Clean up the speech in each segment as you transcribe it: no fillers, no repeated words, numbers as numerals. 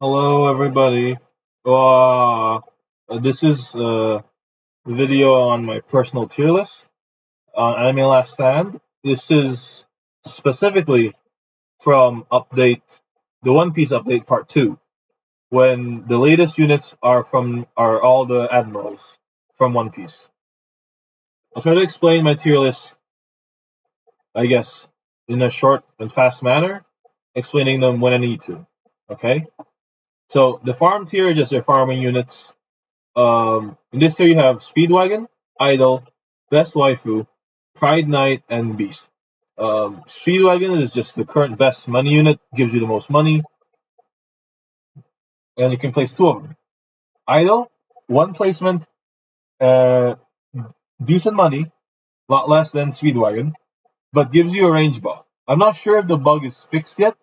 Hello, everybody. Uh, this is a video on my personal tier list on Anime Last Stand. This is specifically from the One Piece update part 2, when the latest units are all the admirals from One Piece. I'll try to explain my tier list, I guess, in a short and fast manner, explaining them when I need to. Okay? So the farm tier is just your farming units. In this tier you have Speedwagon, Idol, Best Waifu, Pride Knight, and Beast. Speedwagon is just the current best money unit, gives you the most money, and you can place two of them. Idol, one placement, uh, decent money, a lot less than Speedwagon, but gives you a range buff. I'm not sure if the bug is fixed yet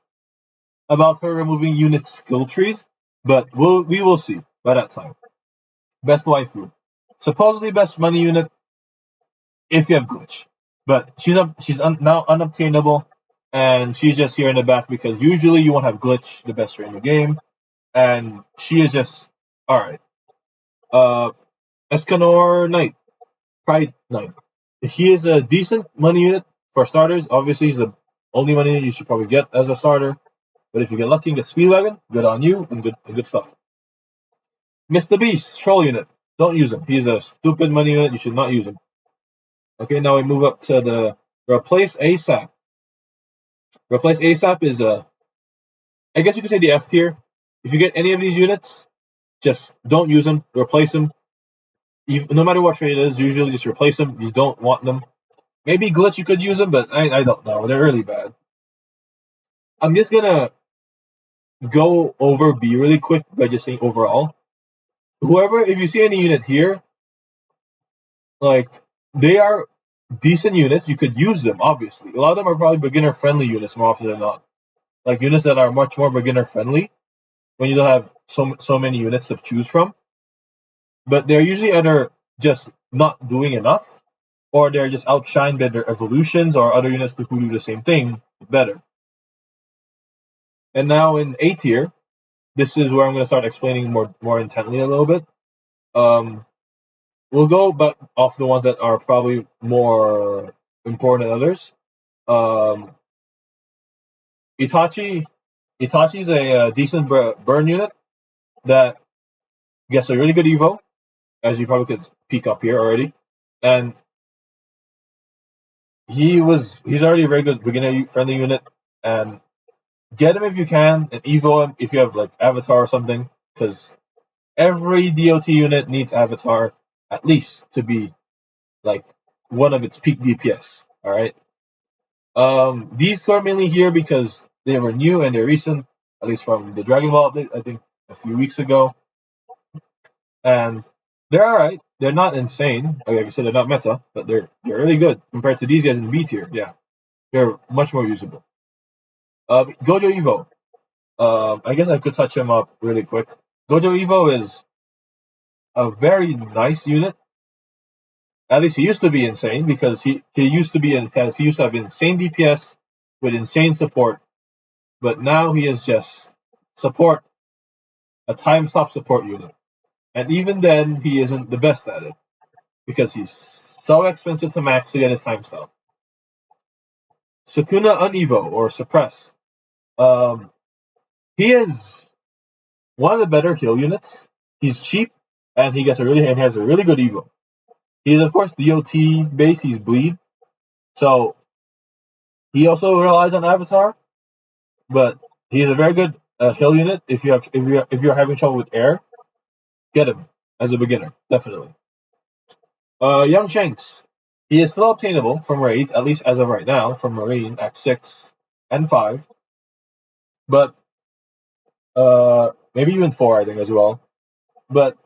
about her removing unit skill trees, but we will see by that time. Best Waifu, supposedly best money unit if you have glitch. But now unobtainable, and she's just here in the back because usually you won't have glitch, the best rate in the game, and she is just all right. Uh, Escanor Knight, Pride Knight. He is a decent money unit for starters. Obviously, he's the only money unit you should probably get as a starter. But if you get lucky and get Speedwagon, good on you and good stuff. Mr. Beast, Troll unit. Don't use him. He's a stupid money unit. You should not use him. Okay, now we move up to the replace ASAP. Replace ASAP is I guess you could say the F tier. If you get any of these units, just don't use them. Replace them. No matter what trade it is, usually just replace them. You don't want them. Maybe glitch you could use them, but I don't know. They're really bad. I'm just gonna go over B really quick by just saying overall. Whoever, if you see any unit here, like they are decent units. You could use them. Obviously, a lot of them are probably beginner friendly units more often than not. Like units that are much more beginner friendly when you don't have so many units to choose from. But they're usually either just not doing enough, or they're just outshined by their evolutions or other units who do the same thing better. And now in A tier, this is where I'm going to start explaining more intently a little bit. We'll go but off the ones that are probably more important than others. Um, Itachi Itachi's a decent burn unit that gets a really good evo, as you probably could peek up here already, and he's already a very good beginner friendly unit, and get him if you can, and evo him if you have like avatar or something, because every DOT unit needs avatar at least to be like one of its peak DPS. All right. These two are mainly here because they were new and they're recent, at least from the Dragon Ball update, I think a few weeks ago, and they're all right. They're not insane. Like I said, they're not meta, but they're really good compared to these guys in B tier. Yeah, they're much more usable. Gojo Evo. I guess I could touch him up really quick. Gojo Evo is a very nice unit. At least he used to be insane because he used to have insane DPS with insane support, but now he is just support, a time stop support unit, and even then he isn't the best at it because he's so expensive to max to get his time stop. Sukuna Unevo or Suppress. Um, he is one of the better heal units. He's cheap and he has a really good evo. He's of course DOT based. He's bleed, so he also relies on avatar, but he's a very good heal unit. If you're having trouble with air, get him as a beginner definitely. Young Shanks. He is still obtainable from raid, at least as of right now, from Marine Act 6 and 5, but maybe even 4, I think, as well. But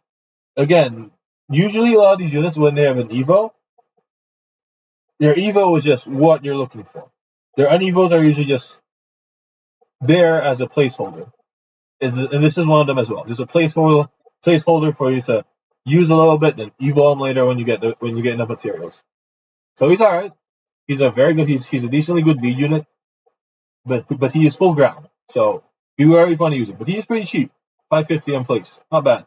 again, usually a lot of these units, when they have an Evo, their Evo is just what you're looking for. Their unevos are usually just there as a placeholder. And this is one of them as well. Just a placeholder for you to use a little bit and evo him later when you get enough materials. So he's alright. He's a very good he's a decently good lead unit, but he is full ground. So be very fun to use him. But he is pretty cheap. 550 in place. Not bad.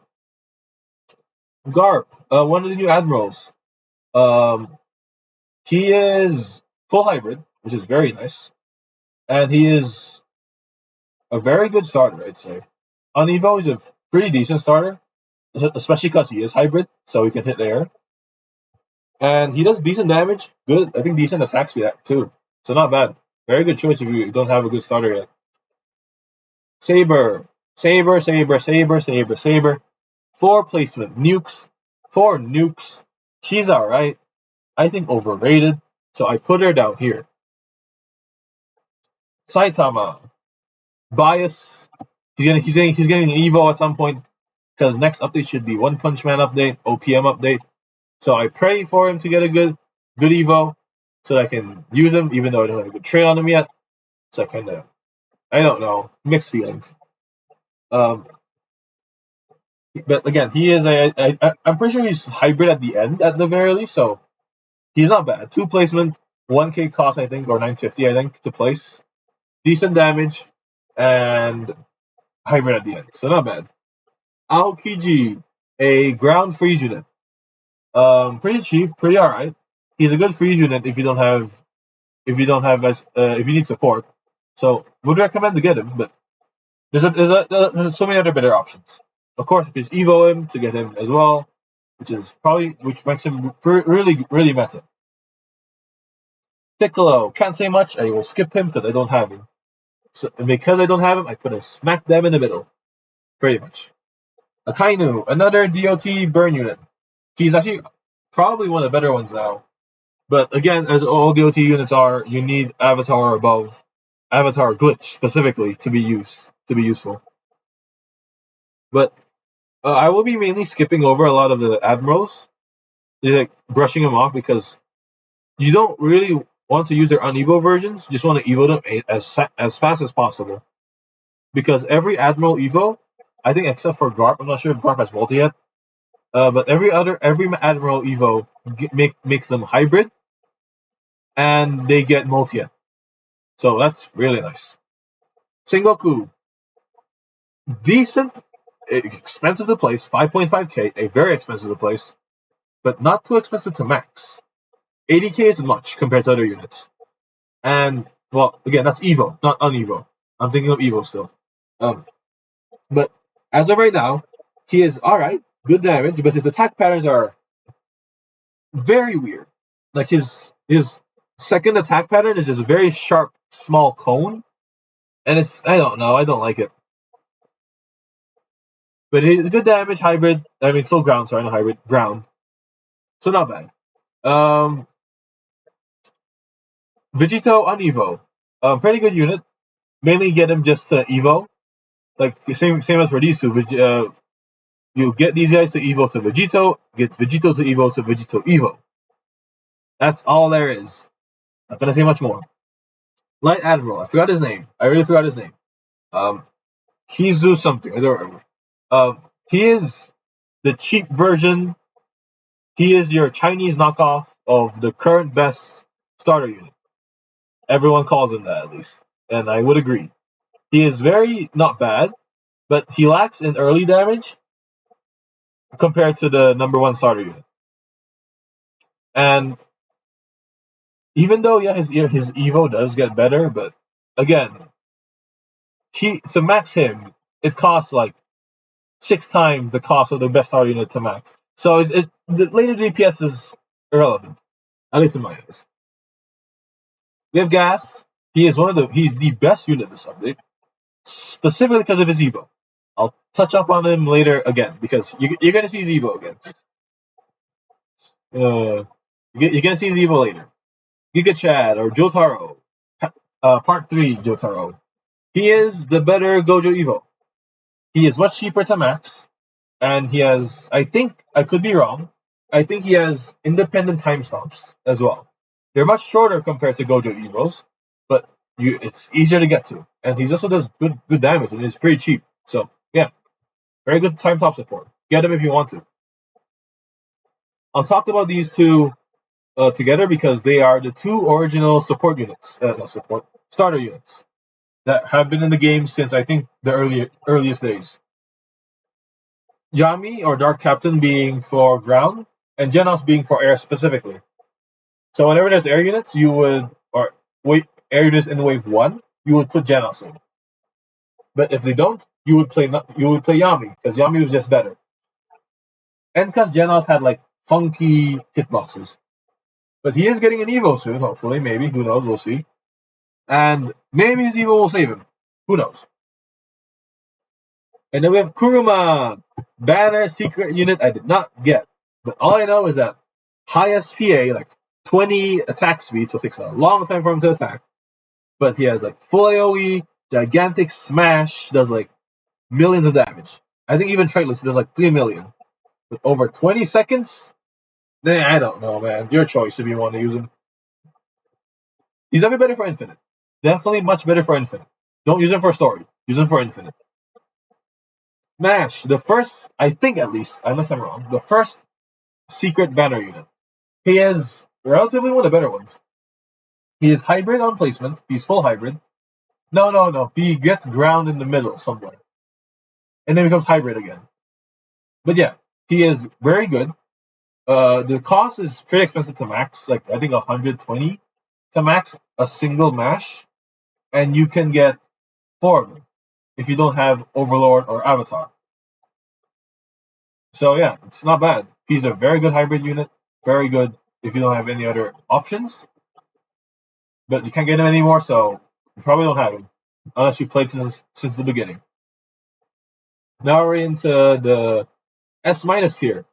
Garp, one of the new admirals. Um, he is full hybrid, which is very nice, and he is a very good starter, I'd say. On Evo, he's a pretty decent starter, especially because he is hybrid, so he can hit air. And he does decent damage. Good, I think decent attack speed too. So not bad. Very good choice if you don't have a good starter yet. Saber, Saber, Saber, Saber, Saber, Saber. 4 placement nukes, 4 nukes. She's alright. I think overrated, so I put her down here. Saitama, bias. He's getting an Evo at some point because next update should be One Punch Man update, OPM update. So I pray for him to get a good Evo so I can use him, even though I don't have a good trail on him yet. So I don't know, mixed feelings. But again, he is I'm pretty sure he's hybrid at the end at the very least, so he's not bad. 2 placement, 1k cost I think, or 950 I think to place. Decent damage, and hybrid at the end, so not bad. Aokiji, a ground freeze unit. Pretty cheap, pretty alright. He's a good freeze unit if you need support. So would recommend to get him, but there's so many other better options. Of course, if you Evo him to get him as well, which makes him really really meta. Piccolo, can't say much. I will skip him because I don't have him. So because I don't have him, I put him smack them in the middle, pretty much. Akainu, another DOT burn unit. He's actually probably one of the better ones now. But again, as all DOT units are, you need Avatar above, Avatar glitch specifically to be useful. But I will be mainly skipping over a lot of the admirals, like brushing them off because you don't really want to use their unevo versions. You just want to evo them as fast as possible. Because every admiral evo, I think except for Garp, I'm not sure if Garp has multi yet. But every admiral evo makes them hybrid, and they get multi yet. So that's really nice. Sengoku, decent, expensive to place, 5.5k, a very expensive to place, but not too expensive to max. 80k isn't much compared to other units. And, well, again, that's Evo, not unevo. I'm thinking of Evo still. But as of right now, he is alright, good damage, but his attack patterns are very weird. Like his second attack pattern is just a very sharp, small cone. And I don't know, I don't like it. But it's good damage, hybrid. I mean, still ground, sorry, not hybrid, ground. So not bad. Vegito on Evo. Pretty good unit. Mainly get him just to Evo. Like, same as for these two. You get these guys to Evo to Vegito, get Vegito to Vegito Evo. That's all there is. Not gonna say much more. Light Admiral. I forgot his name. I really forgot his name. Kizu something. I don't remember. He is the cheap version. He is your Chinese knockoff of the current best starter unit. Everyone calls him that, at least. And I would agree. He is very not bad, but he lacks in early damage compared to the number 1 starter unit. And even though, yeah, his Evo does get better, but again, to max him, it costs like 6 times the cost of the best starter unit to max. So the later DPS is irrelevant, at least in my eyes. We have Gas. He's the best unit this update, specifically because of his Evo. I'll touch up on him later again because you're gonna see his Evo again. You're gonna see his Evo later. Giga Chad or Jotaro, Part 3 Jotaro. He is the better Gojo Evo. He is much cheaper to max, and he has, I think, I could be wrong, I think he has independent time stops as well. They're much shorter compared to Gojo Evos, but it's easier to get to. And he also does good damage, and it's pretty cheap. So, yeah, very good time stop support. Get him if you want to. I'll talk about these two together because they are the 2 original support units, starter units that have been in the game since I think the earliest days. Yami or Dark Captain being for ground, and Genos being for air specifically. So whenever there's air units, you would or wait air units in wave one, you would put Genos in. But if they don't, you would play Yami because Yami was just better, and because Genos had like funky hitboxes. But he is getting an Evo soon, hopefully, maybe. Who knows? We'll see. And maybe his Evo will save him. Who knows? And then we have Kuruma, banner secret unit I did not get. But all I know is that highest PA, like 20 attack speed, so it takes a long time for him to attack. But he has like full AoE, gigantic smash, does like millions of damage. I think even Traitless does like 3 million. With over 20 seconds? Nah, I don't know, man. Your choice if you want to use him. He's definitely better for Infinite. Definitely much better for Infinite. Don't use him for story. Use him for Infinite. Mash, the first, I think at least, unless I'm wrong, the first secret banner unit. He is relatively one of the better ones. He is hybrid on placement. He's full hybrid. No. He gets ground in the middle somewhere. And then becomes hybrid again. But yeah, he is very good. The cost is pretty expensive to max, like I think 120 to max a single mash, and you can get 4 of them if you don't have Overlord or Avatar. So yeah, it's not bad. He's a very good hybrid unit, very good if you don't have any other options. But you can't get him anymore, so you probably don't have him unless you played since the beginning. Now we're into the S minus tier.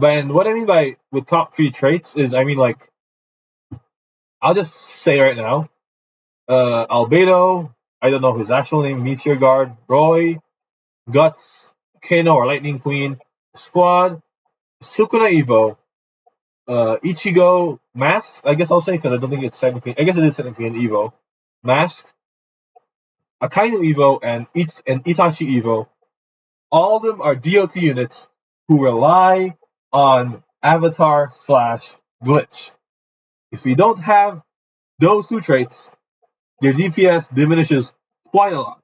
And what I mean by with top 3 traits is, I mean like, I'll just say right now, Albedo, I don't know his actual name, Meteor Guard, Roy, Guts, Kano or Lightning Queen, Squad, Sukuna Evo, Ichigo, Mask, I guess I'll say because I don't think it's technically, I guess it is technically an Evo, Mask, Akainu Evo, and Itachi Evo. All of them are DOT units who rely on Avatar / Glitch. If you don't have those 2 traits, your DPS diminishes quite a lot.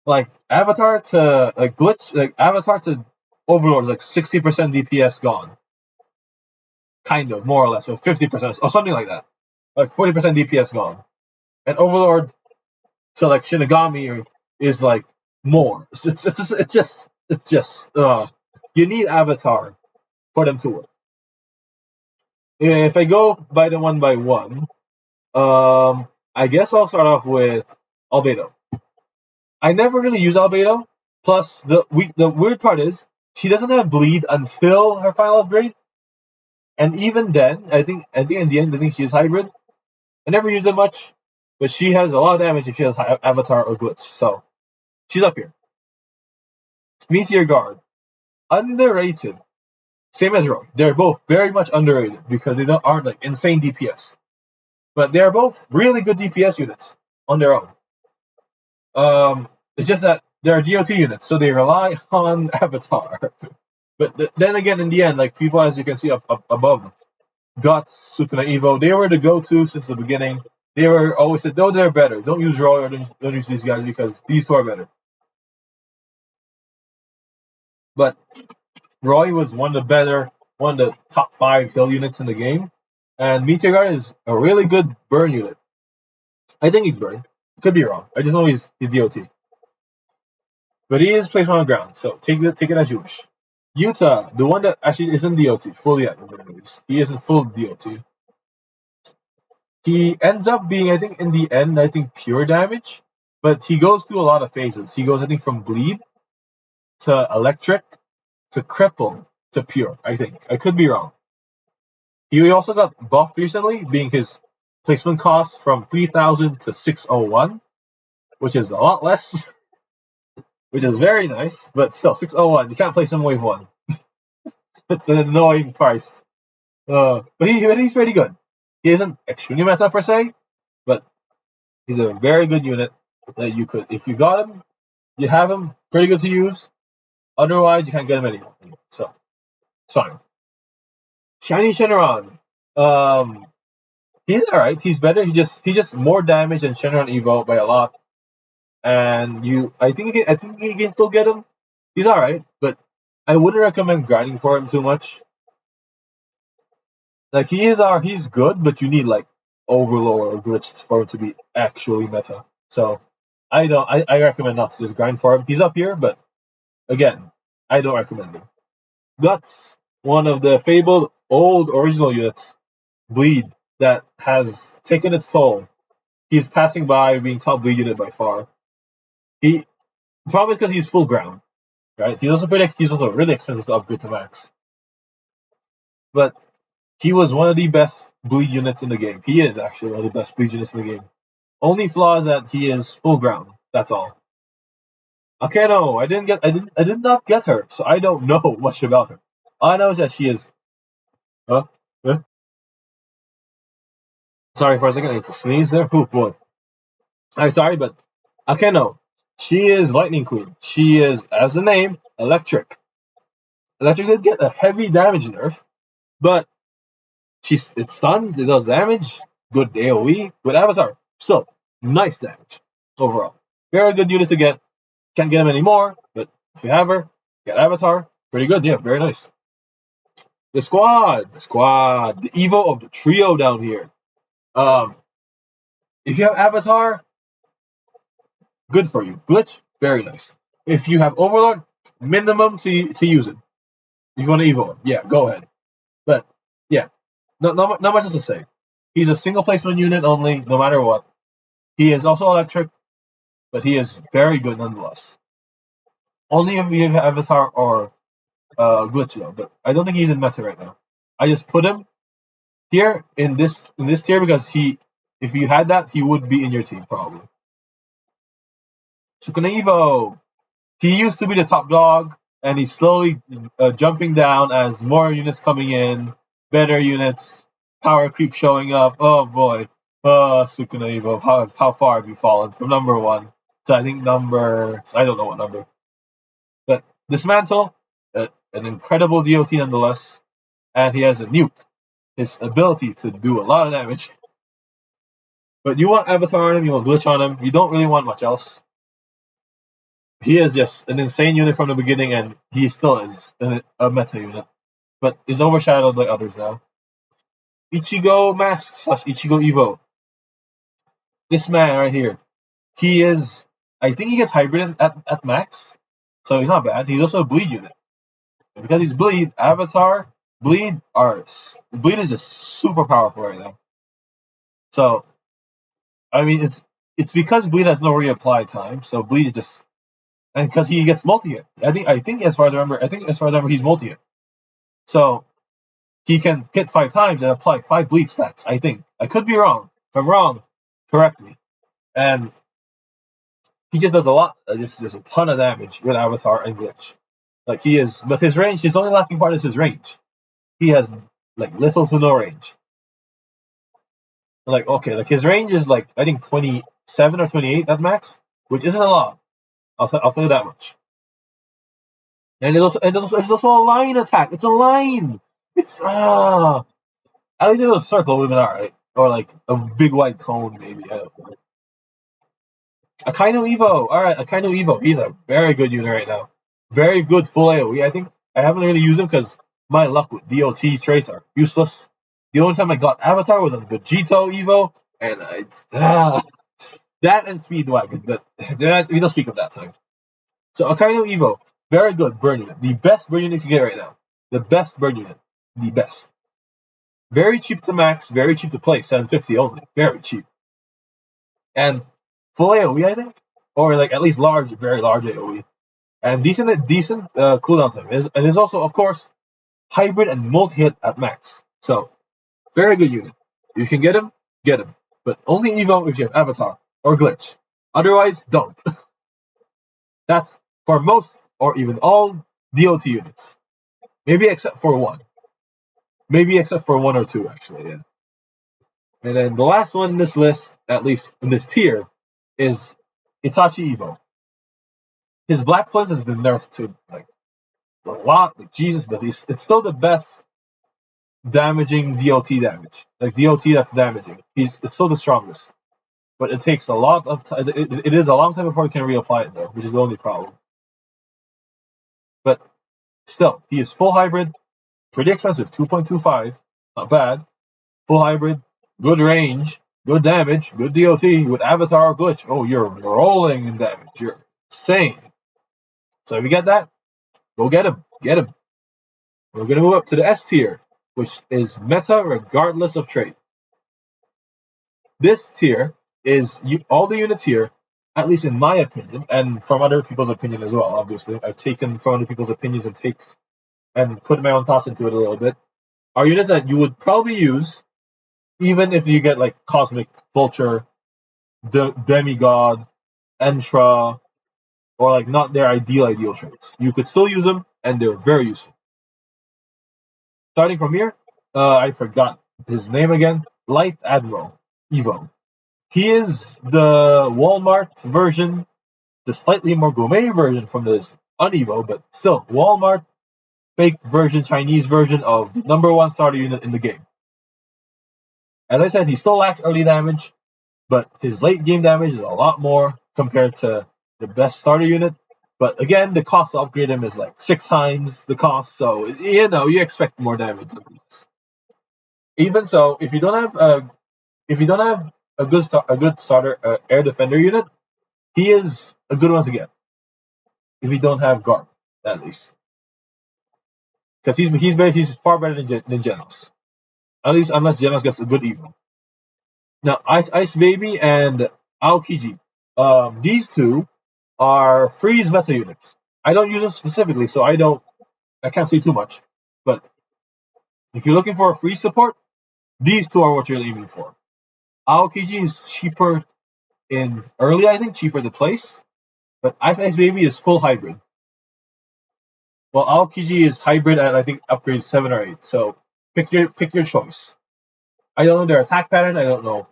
Like Avatar to like Glitch, like Avatar to Overlord is like 60% DPS gone. Kind of, more or less, or 50%, or something like that. Like 40% DPS gone. And Overlord to like Shinigami is like more. It's just you need Avatar for them to work. If I go by the one by one, I guess I'll start off with Albedo. I never really use Albedo. Plus, the weird part is she doesn't have bleed until her final upgrade, and even then, I think in the end, I think she is hybrid. I never use it much, but she has a lot of damage if she has Avatar or Glitch, so she's up here. Meteor Guard, underrated. Same as Rogue. They're both very much underrated because they aren't like insane DPS, but they are both really good DPS units on their own. It's just that they're DOT units, so they rely on Avatar. But then again, in the end, like people, as you can see up above, Guts, Sukuna Evo, they were the go-to since the beginning. They were always said, no, they're better. Don't use Roy or don't use these guys because these 2 are better. But Roy was one of the top 5 kill units in the game, and Meteor Guard is a really good burn unit. I think he's burn. Could be wrong. I just know he's DOT. But he is placed on the ground, so take it as you wish. Utah, the one that actually isn't DOT fully yet. He isn't full DOT. He ends up being, I think, in the end, I think pure damage, but he goes through a lot of phases. He goes, I think, from bleed to electric to cripple to pure. I think I could be wrong. He also got buffed recently, being his placement cost from 3,000 to 601, which is a lot less. Which is very nice, but still 601. You can't place him wave 1. It's an annoying price. But he's pretty good. He isn't extremely meta per se, but he's a very good unit that you could, if you got him, you have him, pretty good to use. Otherwise, you can't get him anymore. So it's fine. Shiny Shenron. He's alright. He's better. He just more damage than Shenron Evo by a lot. And I think you can still get him. He's alright, but I wouldn't recommend grinding for him too much. Like he's good, but you need like overlord or glitch for him to be actually meta. So I recommend not to just grind for him. He's up here, but again, I don't recommend him. Guts, one of the fabled old original units, bleed that has taken its toll. He's passing by being top bleed unit by far. He Probably because he's full ground, right? He's also really expensive to upgrade to max. But he was one of the best bleed units in the game. He is actually one of the best bleed units in the game. Only flaw is that he is full ground. That's all. Okay, no, I did not get her, so I don't know much about her. All I know is that she is. Huh? Huh? Sorry for a second, I need to sneeze there. Oh boy. I'm sorry, but okay, no. She is Lightning Queen. She is, as the name, electric. Electric did get a heavy damage nerf, but it stuns, it does damage, good AoE, good avatar. Still, nice damage overall. Very good unit to get. Can't get him anymore, but if you have her, get avatar. Pretty good, yeah, very nice. The Evo of the trio down here. Um, if you have avatar, good for you. Glitch, very nice. If you have overlord, minimum to use it. If you want to evo him, yeah, go ahead. But yeah, not much else to say. He's a single placement unit only, no matter what. He is also electric, but he is very good nonetheless. Only if you have avatar or glitch though, but I don't think he's in meta right now. I just put him here in this tier because if you had that, he would be in your team probably. Sukuna Evo. He used to be the top dog, and he's slowly jumping down as more units coming in, better units, power creep showing up. Oh boy, Sukuna Evo. How far have you fallen from number one to I think I don't know what number, but Dismantle, an incredible DOT nonetheless, and he has a nuke. His ability to do a lot of damage. But you want Avatar on him, you want Glitch on him, you don't really want much else. He is just an insane unit from the beginning, and he still is a meta unit, but is overshadowed by others now. Ichigo Mask / Ichigo Evo. This man right here, he is. I think he gets hybrid at max, so he's not bad. He's also a bleed unit. And because he's bleed, Avatar, bleed is just super powerful right now. So, I mean, it's because bleed has no reapply time, so bleed just and because he gets multi-hit. I think as far as I remember, he's multi-hit. So he can hit 5 times and apply 5 bleed stats. I think I could be wrong. If I'm wrong, correct me. And he just does a lot. Just a ton of damage with Avatar and Glitch. Like but his range. His only lacking part is his range. He has like little to no range. Like okay, his range is like I think 27 or 28 at max, which isn't a lot. I'll tell you that much. And it's also a line attack. It's a line. It's at least a circle would have been alright, or like a big white cone maybe. I don't know. Akainu Evo. Alright, Akainu Evo. He's a very good unit right now. Very good full AoE. I think I haven't really used him because my luck with DOT traits are useless. The only time I got Avatar was on Vegito Evo, and that and Speedwagon, but we don't speak of that time. So Akainu Evo, very good burn unit. The best burn unit you can get right now. The best burn unit. The best. Very cheap to max, very cheap to play, 750 only. Very cheap. And full AoE, I think? Or like at least very large AoE. And decent cooldown time. And there's also, of course, hybrid and multi-hit at max. So, very good unit. If you can get him, get him. But only Evo if you have Avatar or Glitch. Otherwise, don't. That's for most or even all DOT units. Maybe except for one. Maybe except for one or two, actually, yeah. And then the last one in this list, at least in this tier, is Itachi Evo. His Black Flames has been nerfed to like a lot, like Jesus, but it's still the best damaging DOT damage. Like DOT that's damaging. It's still the strongest. But it takes a lot of time. It is a long time before you can reapply it though, which is the only problem. But Still, he is full hybrid, pretty expensive, 2.25, not bad. Full hybrid, good range, good damage, good DOT with Avatar glitch. Oh, you're rolling in damage. You're insane. So if you get that, go get him. Get him. We're gonna move up to the S tier, which is meta regardless of trait. This tier is all the units here, at least in my opinion, and from other people's opinion as well. Obviously, I've taken from other people's opinions and takes and put my own thoughts into it a little bit. Are units that you would probably use even if you get like Cosmic Vulture, Demigod, Entra, or like not their ideal traits. You could still use them, and they're very useful. Starting from here, I forgot his name again. Light Admiral Evo. He is the Walmart version, the slightly more gourmet version from this Unevo, but still Walmart fake version, Chinese version of the #1 starter unit in the game. As I said, he still lacks early damage, but his late game damage is a lot more compared to the best starter unit. But again, the cost to upgrade him is like 6 times the cost, so you expect more damage. Even so, if you don't have a good starter air defender unit, he is a good one to get. If you don't have Garp, at least, because he's far better than Genos. At least unless Genos gets a good Evo. Now, Ice Baby and Aokiji, these two are freeze meta units. I don't use them specifically, so I can't say too much. But if you're looking for a freeze support, these two are what you're aiming for. Aokiji is cheaper in early, I think, cheaper to place, but Ice Baby is full hybrid. Well, Aokiji is hybrid at I think upgrade 7 or 8. So pick your choice. I don't know their attack pattern. I don't know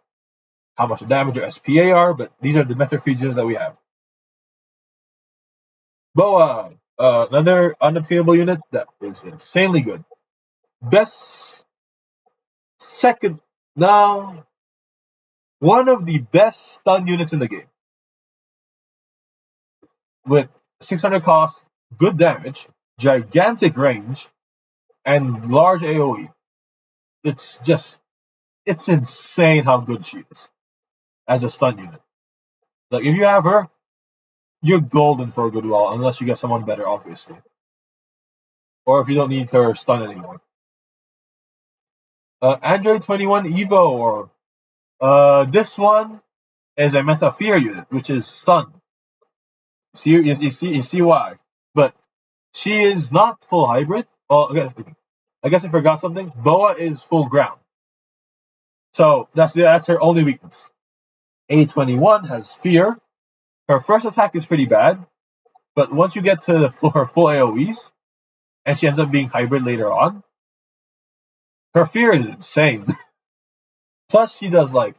how much damage or SPA are, but these are the meta features that we have. Boa, another unobtainable unit that is insanely good. Best second now, one of the best stun units in the game. With 600 cost, good damage, gigantic range, and large AoE. It's insane how good she is as a stun unit. Like if you have her, you're golden for a good while, unless you get someone better, obviously. Or if you don't need her stun anymore. Android 21 Evo, or this one is a Meta Fear unit, which is stun. You see why. But she is not full hybrid. Well, I guess I forgot something. Boa is full ground. So that's her only weakness. A21 has Fear. Her first attack is pretty bad, but once you get to her full AoEs, and she ends up being hybrid later on, her Fear is insane. Plus, she does like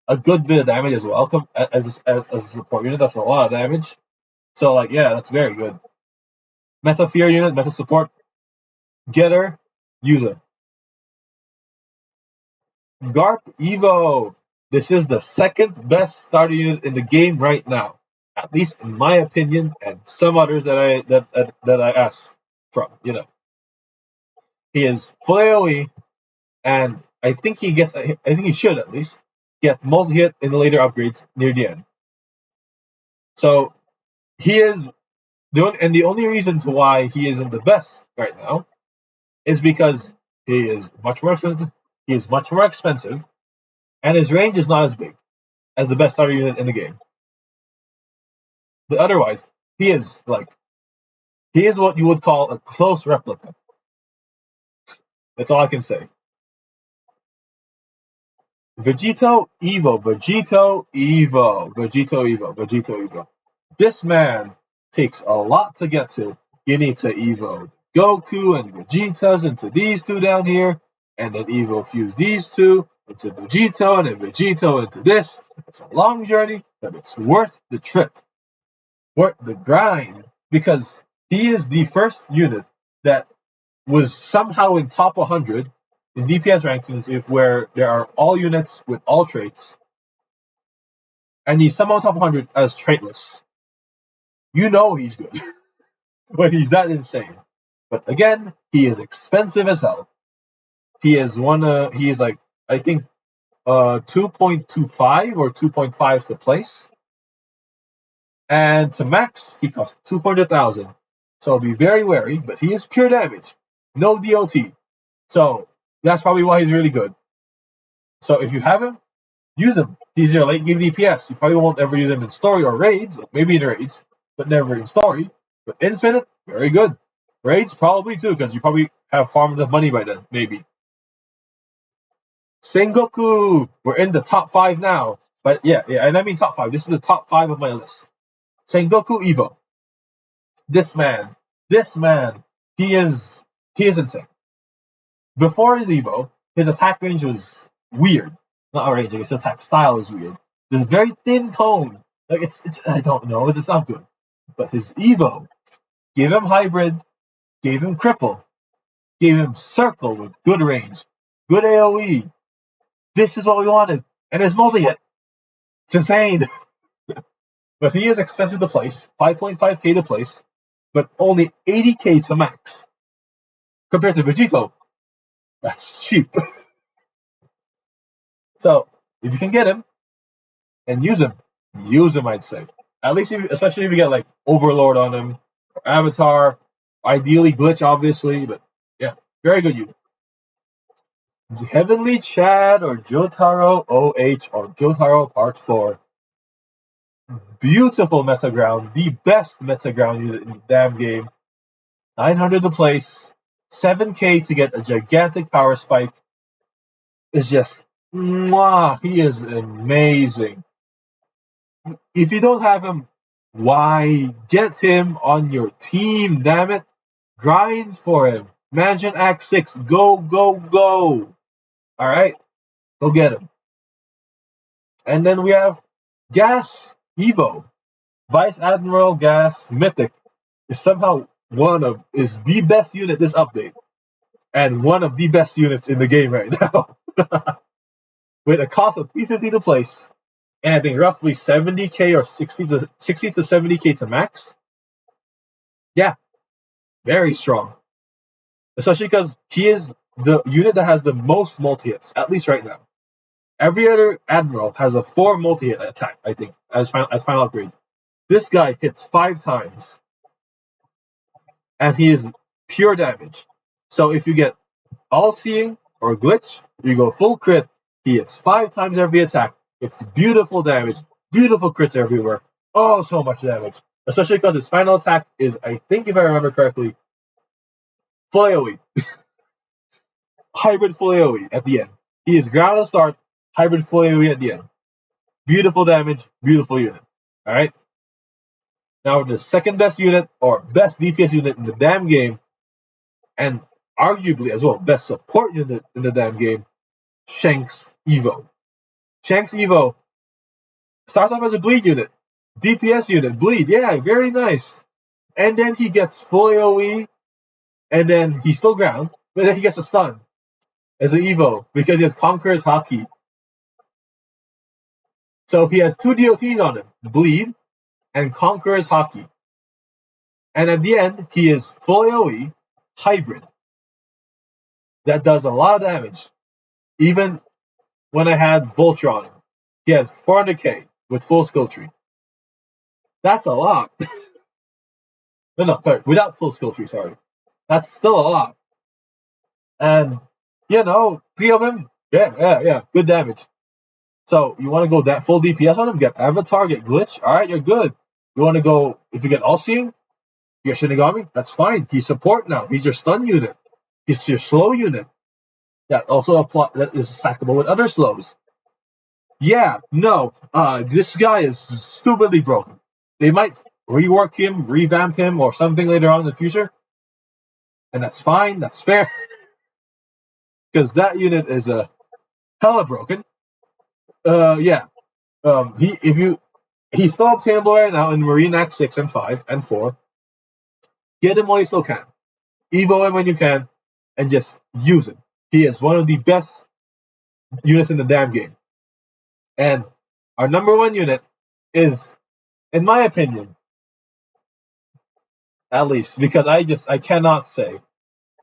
a good bit of damage as well as a support unit. That's a lot of damage. So like, yeah, that's very good. Meta Fear unit, meta support, get her, use her. Garp Evo. This is the second best starter unit in the game right now, at least in my opinion, and some others that I asked from. He is full AoE, and I think he should at least get multi-hit in the later upgrades near the end. So he is the only reason to why he isn't the best right now is because he is much more expensive. He is much more expensive, and his range is not as big as the best starter unit in the game. But otherwise, he is what you would call a close replica. That's all I can say. Vegito Evo, Vegito Evo, Vegito Evo, Vegito Evo. This man takes a lot to get to. You need to Evo Goku and Vegetas into these two down here, and then Evo fuse these two into Vegito, and then Vegito into this. It's a long journey, but it's worth the trip, worth the grind, because he is the first unit that was somehow in top 100 in DPS rankings where there are all units with all traits, and he's somehow top 100 as traitless. You know he's good when he's that insane. But again, he is expensive as hell. He is he is like, I think 2.25 or 2.5 to place. And to max, he costs 200,000. So be very wary, but he is pure damage. No DOT. So that's probably why he's really good. So if you have him, use him. He's your late game DPS. You probably won't ever use him in story or raids, maybe in raids, but never in story. But infinite, very good. Raids, probably too, because you probably have farmed enough money by then, maybe. Sengoku! We're in the top 5 now. But yeah, and I mean top 5. This is the top 5 of my list. Sengoku Evo. This man, he is insane. Before his Evo, his attack range was weird. Not range, I guess his attack style is weird. There's a very thin cone. Like it's I don't know, it's just not good. But his Evo gave him hybrid, gave him cripple, gave him circle with good range, good AoE. This is what we wanted. And his multi-hit. It's insane. But he is expensive to place, 5.5k to place, but only 80k to max. Compared to Vegito, that's cheap. So if you can get him and use him, I'd say. At least, especially if you get like Overlord on him, or Avatar, ideally Glitch, obviously, but yeah, very good unit. Heavenly Chad or Jotaro OH or Jotaro Part 4. Beautiful meta ground, the best meta ground unit in the damn game. 900 to place, 7k to get a gigantic power spike. Is just, mwah, he is amazing. If you don't have him, why get him on your team? Damn it! Grind for him. Mansion Act 6, go, go, go! All right, go get him. And then we have Gas Evo, Vice Admiral Gas Mythic is somehow is the best unit this update, and one of the best units in the game right now. With a cost of 350 to place, and I think roughly 70k or 60 to 70k to max. Yeah, very strong. Especially because he is the unit that has the most multi-hits, at least right now. Every other Admiral has a 4 multi-hit attack, I think, as final upgrade. This guy hits 5 times, and he is pure damage. So if you get All-Seeing or Glitch, you go full crit, he hits 5 times every attack. It's beautiful damage, beautiful crits everywhere. Oh, so much damage. Especially because his final attack is, I think if I remember correctly, full AoE. Hybrid full AoE at the end. He is ground to start, hybrid full AoE at the end. Beautiful damage, beautiful unit. Alright? Now the second best unit, or best DPS unit in the damn game, and arguably as well, best support unit in the damn game, Shanks Evo. Shanks Evo starts off as a bleed unit. DPS unit, bleed, yeah, very nice. And then he gets full AoE, and then he's still ground, but then he gets a stun as an Evo because he has Conqueror's Haki. So he has 2 DOTs on him, bleed and Conqueror's Haki. And at the end, he is full AoE, hybrid. That does a lot of damage. Even when I had Vulture on him, he had 400k with full skill tree. That's a lot. No, sorry, without full skill tree, sorry. That's still a lot. And, 3 of them, yeah, good damage. So, you want to go that full DPS on him, get Avatar, get Glitch, alright, you're good. You want to go, if you get All-Seeing, you get Shinigami, that's fine. He's support now. He's your stun unit. He's your slow unit. That also that is stackable with other slows. Yeah, no, this guy is stupidly broken. They might rework him, revamp him, or something later on in the future, and that's fine. That's fair, because that unit is hella broken. Yeah, he's still obtainable right now in Marine Act 6 and 5 and 4. Get him while you still can. Evo him when you can, and just use him. He is one of the best units in the damn game. And our number 1 unit is, in my opinion, at least, because I cannot say,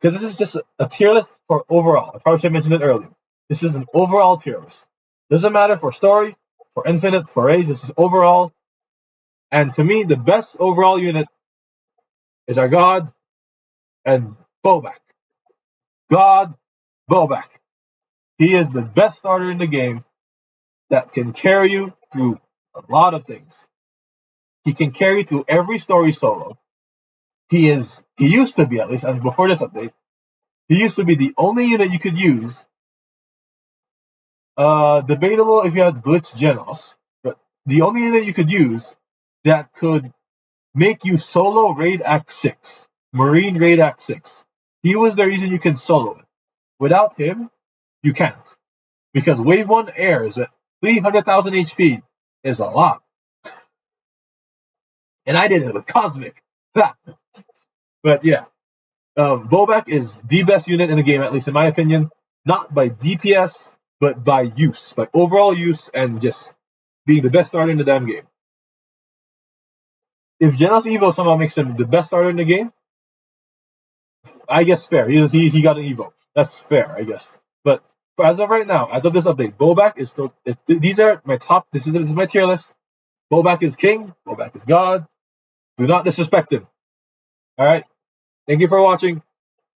because this is just a tier list for overall. I probably should have mentioned it earlier. This is an overall tier list. Doesn't matter for story, for infinite, for age. This is overall, and to me, the best overall unit is our god and Bobak. God Bobak. He is the best starter in the game that can carry you through a lot of things. He can carry you through every story solo. He used to be, at least, and before this update, he used to be the only unit you could use. Debatable if you had Glitch Genos, but the only unit you could use that could make you solo Raid Act 6, Marine Raid Act 6. He was the reason you can solo it. Without him, you can't. Because Wave 1 airs at 300,000 HP is a lot. And I did it with Cosmic. But yeah, Bobak is the best unit in the game, at least in my opinion. Not by DPS, but by use, by overall use, and just being the best starter in the damn game. If Genos Evo somehow makes him the best starter in the game, I guess fair. He got an Evo. That's fair, I guess. But as of right now, as of this update, Bobak is still. These are my top. This is my tier list. Bobak is king. Bobak is god. Do not disrespect him. All right. Thank you for watching.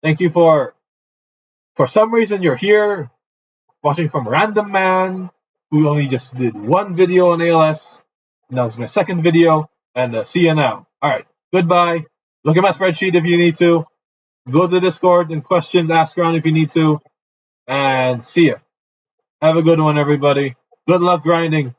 Thank you for some reason you're here watching from Random Man who only just did one video on ALS. And that was my second video. And see you now. All right. Goodbye. Look at my spreadsheet if you need to. Go to the Discord and questions, ask around if you need to. And see ya. Have a good one, everybody. Good luck grinding.